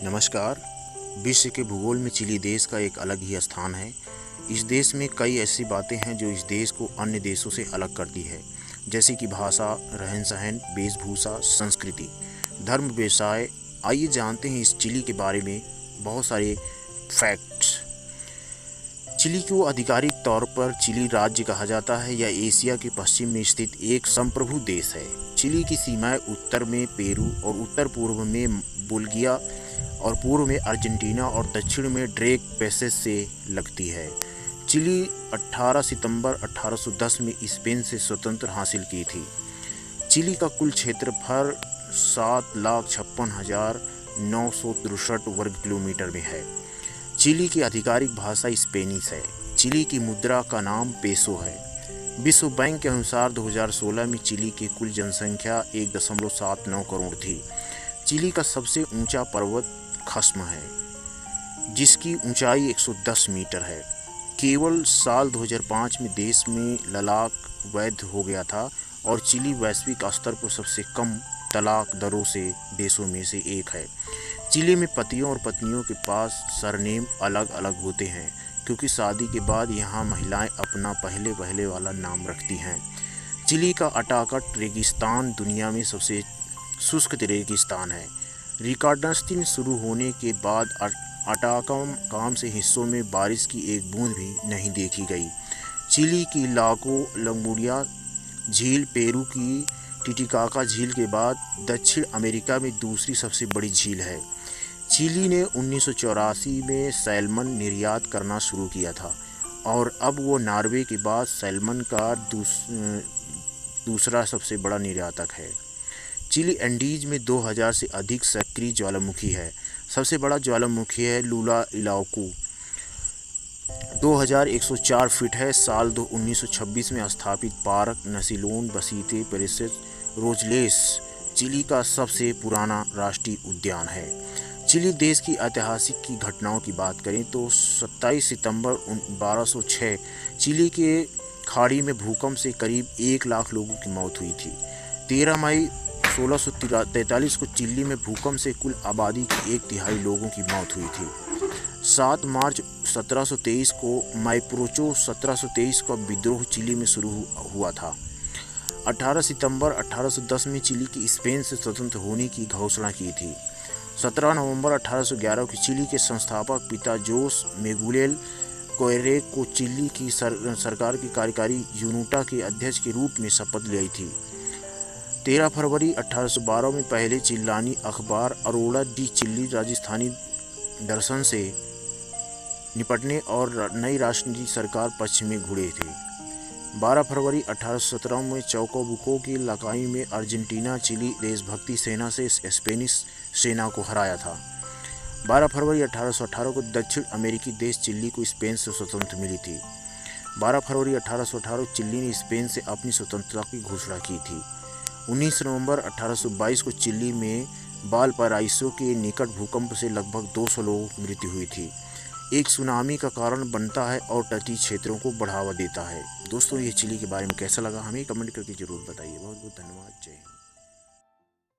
नमस्कार। विश्व के भूगोल में चिली देश का एक अलग ही स्थान है। इस देश में कई ऐसी बातें हैं जो इस देश को अन्य देशों से अलग करती है, जैसे कि भाषा, रहन सहन, वेशभूषा, संस्कृति, धर्म, व्यवसाय। आइए जानते हैं इस चिली के बारे में बहुत सारे फैक्ट्स। चिली को आधिकारिक तौर पर चिली राज्य कहा जाता है। यह एशिया के पश्चिम में स्थित एक संप्रभु देश है। चिली की सीमाएं उत्तर में पेरू और उत्तर पूर्व में बोल्गिया और पूर्व में अर्जेंटीना और दक्षिण में ड्रेक पैसेज से लगती है। चिली 18 सितंबर 1810 में स्पेन से स्वतंत्र हासिल की थी। चिली का कुल क्षेत्रफल 7,56,963 वर्ग किलोमीटर में है। चिली की आधिकारिक भाषा स्पेनिश है। चिली की मुद्रा का नाम पेसो है। विश्व बैंक के अनुसार 2016 में चिली की कुल जनसंख्या 1.79 करोड़ थी। चिली का सबसे ऊंचा पर्वत खस्म है, जिसकी ऊंचाई 110 मीटर है। केवल साल 2005 में देश में तलाक वैध हो गया था और चिली वैश्विक स्तर पर सबसे कम तलाक दरों से देशों में से एक है। चिली में पतियों और पत्नियों के पास सरनेम अलग अलग होते हैं, क्योंकि शादी के बाद यहाँ महिलाएं अपना पहले वाला नाम रखती हैं। चिली का अटाकाट रेगिस्तान दुनिया में सबसे शुष्क रेगिस्तान है। रिकॉर्डस्टिंग शुरू होने के बाद अटाकाम से हिस्सों में बारिश की एक बूंद भी नहीं देखी गई। चिली की लाको लंगुडिया झील पेरू की टिटिकाका झील के बाद दक्षिण अमेरिका में दूसरी सबसे बड़ी झील है। चिली ने 1984 में सैल्मन निर्यात करना शुरू किया था और अब वो नॉर्वे के बाद सैल्मन का दूसरा सबसे बड़ा निर्यातक है। चिली एंडीज में 2000 से अधिक सक्रिय ज्वालामुखी है। सबसे बड़ा ज्वालामुखी है लूला इलाकू, 2104 फीट है। साल 1926 में स्थापित पार्क नसीलोन बसीते परिषद रोजलेस चिली का सबसे पुराना राष्ट्रीय उद्यान है। चिली देश की ऐतिहासिक की घटनाओं की बात करें तो 27 सितंबर 1206 चिली के खाड़ी में भूकंप से करीब 1 लाख लोगों की मौत हुई थी। 13 मई 1643 को चिली में भूकंप से कुल आबादी की 1/3 लोगों की मौत हुई थी। 7 मार्च 1723 को माइप्रोचो 1723 का विद्रोह चिली में शुरू हुआ था। 18 सितंबर 1810 में चिली की स्पेन से स्वतंत्र होने की घोषणा की थी। 17 नवंबर 1811 को चिली के संस्थापक पिता जोस मेगुएल कोएरेक को चिली की सरकार की कार्यकारी यूनिटा के अध्यक्ष के रूप में शपथ ली थी। 13 फरवरी 1812 में पहले चिल्लानी अखबार अरोड़ा डी चिली राजस्थानी दर्शन से निपटने और नई राष्ट्रीय सरकार पक्ष में घुड़े थे। 12 फरवरी 1817 में चौकोबुको की लड़ाई में अर्जेंटीना चिली देशभक्ति सेना से स्पेनिश सेना को हराया था। 12 फरवरी 1818 को दक्षिण अमेरिकी देश चिली को स्पेन से स्वतंत्रता मिली थी। 12 फरवरी 1818 चिली ने स्पेन से अपनी स्वतंत्रता की घोषणा की थी। 19 नवंबर 1822 को चिली में वालपराइसो के निकट भूकंप से लगभग 200 लोगों की मृत्यु हुई थी। एक सुनामी का कारण बनता है और तटीय क्षेत्रों को बढ़ावा देता है। दोस्तों, ये चिली के बारे में कैसा लगा हमें कमेंट करके ज़रूर बताइए। बहुत बहुत धन्यवाद। जय हिंद।